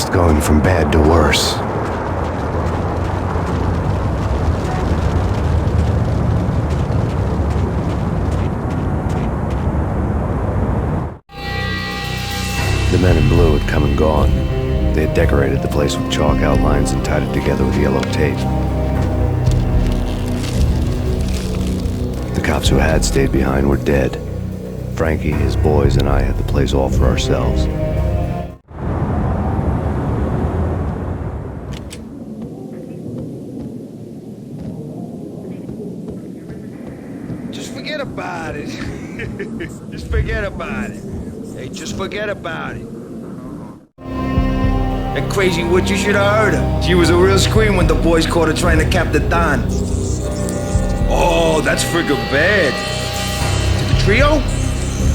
next going from bad to worse. The men in blue had come and gone. They had decorated the place with chalk outlines and tied it together with yellow tape. The cops who had stayed behind were dead. Frankie, his boys, and I had the place all for ourselves. Just forget about it. Just forget about it. Hey, just forget about it. That crazy witch, you should have heard her. She was a real scream when the boys caught her trying to cap the Don. Oh, that's friggin' bad. To the trio?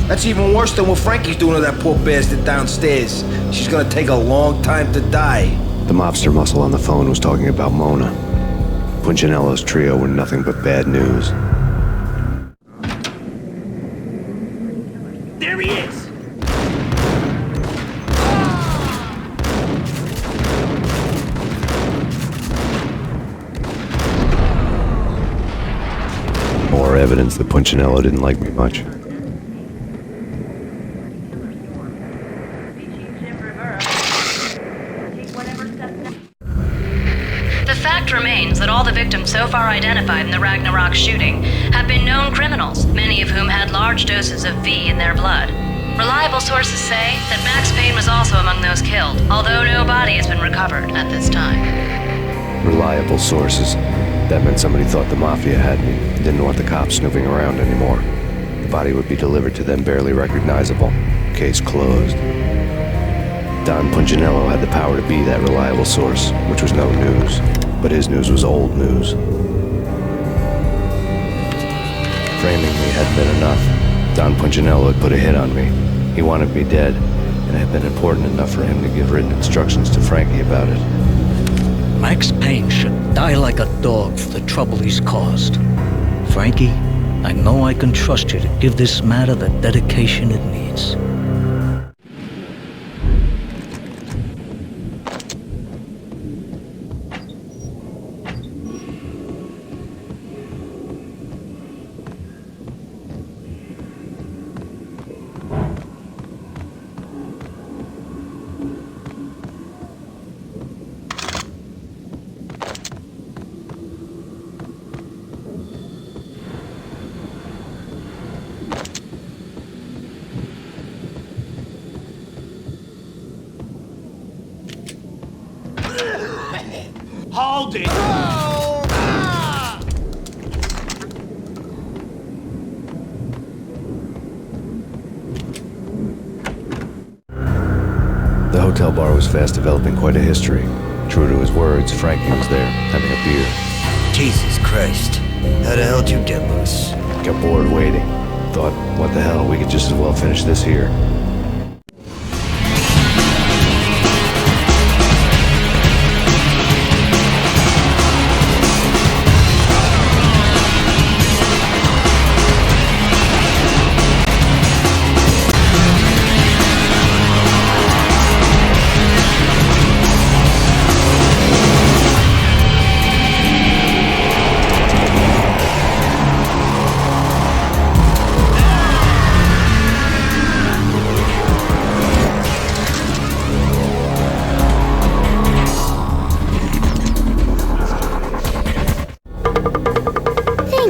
That's even worse than what Frankie's doing to that poor bastard downstairs. She's gonna take a long time to die. The mobster muscle on the phone was talking about Mona. Punchinello's trio were nothing but bad news. There he is! More evidence that Punchinello didn't like me much. The fact remains that all the victims so far identified in the Ragnarok shooting have been known criminals, many of whom had large doses of V in their blood. Reliable sources say that Max Payne was also among those killed, although no body has been recovered at this time. Reliable sources. That meant somebody thought the Mafia had me, didn't want the cops snooping around anymore. The body would be delivered to them barely recognizable. Case closed. Don Punchinello had the power to be that reliable source, which was no news. But his news was old news. Framing me hadn't been enough. Don Punchinello had put a hit on me. He wanted me dead, and it had been important enough for him to give written instructions to Frankie about it. Max Payne should die like a dog for the trouble he's caused. Frankie, I know I can trust you to give this matter the dedication it needs. Hold it! The hotel bar was fast developing quite a history. True to his words, Frankie was there, having a beer. Jesus Christ. How the hell did you get loose? Got bored waiting. Thought, what the hell, we could just as well finish this here.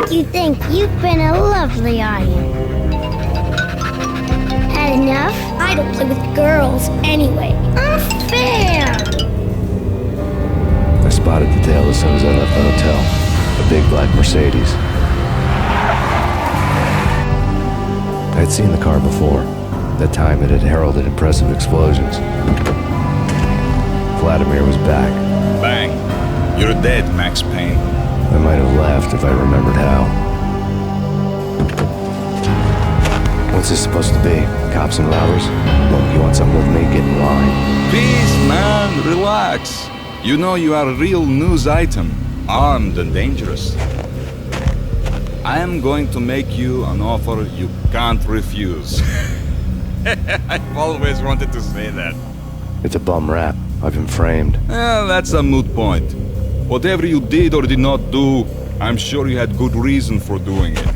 You think you've been a lovely audience. Had enough? I don't play with girls anyway. Unfair! I spotted the tail as soon as I left the hotel. A big black Mercedes. I had seen the car before. That time it had heralded impressive explosions. Vladimir was back. Bang. You're dead, Max Payne. I might have laughed if I remembered how. What's this supposed to be? Cops and robbers? Look, you want something with me? Get in line. Peace, man. Relax. You know you are a real news item. Armed and dangerous. I am going to make you an offer you can't refuse. I've always wanted to say that. It's a bum rap. I've been framed. That's a moot point. Whatever you did or did not do, I'm sure you had good reason for doing it.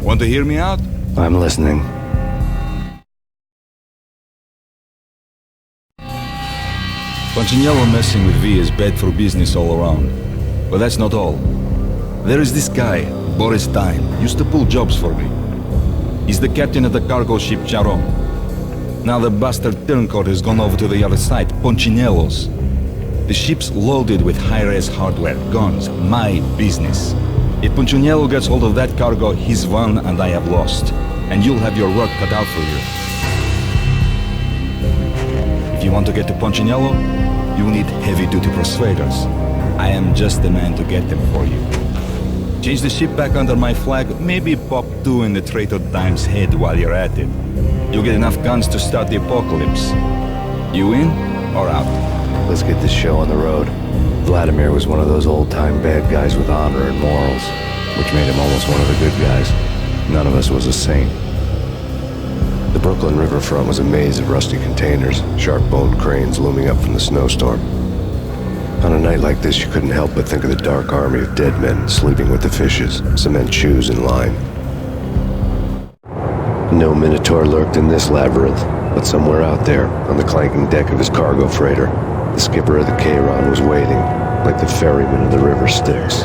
Want to hear me out? I'm listening. Punchinello messing with V is bad for business all around. But that's not all. There is this guy, Boris Dime, used to pull jobs for me. He's the captain of the cargo ship Charon. Now the bastard turncoat has gone over to the other side, Punchinello's. The ship's loaded with high-res hardware, guns, my business. If Punchinello gets hold of that cargo, he's won and I have lost. And you'll have your work cut out for you. If you want to get to Punchinello, you need heavy-duty persuaders. I am just the man to get them for you. Change the ship back under my flag, maybe pop 2 in the traitor Dime's head while you're at it. You'll get enough guns to start the apocalypse. You in or out? Let's get this show on the road. Vladimir was one of those old-time bad guys with honor and morals, which made him almost one of the good guys. None of us was a saint. The Brooklyn riverfront was a maze of rusty containers, sharp-boned cranes looming up from the snowstorm. On a night like this, you couldn't help but think of the dark army of dead men sleeping with the fishes, cement shoes in line. No Minotaur lurked in this labyrinth, but somewhere out there, on the clanking deck of his cargo freighter, the skipper of the Chiron was waiting, like the ferryman of the river Styx.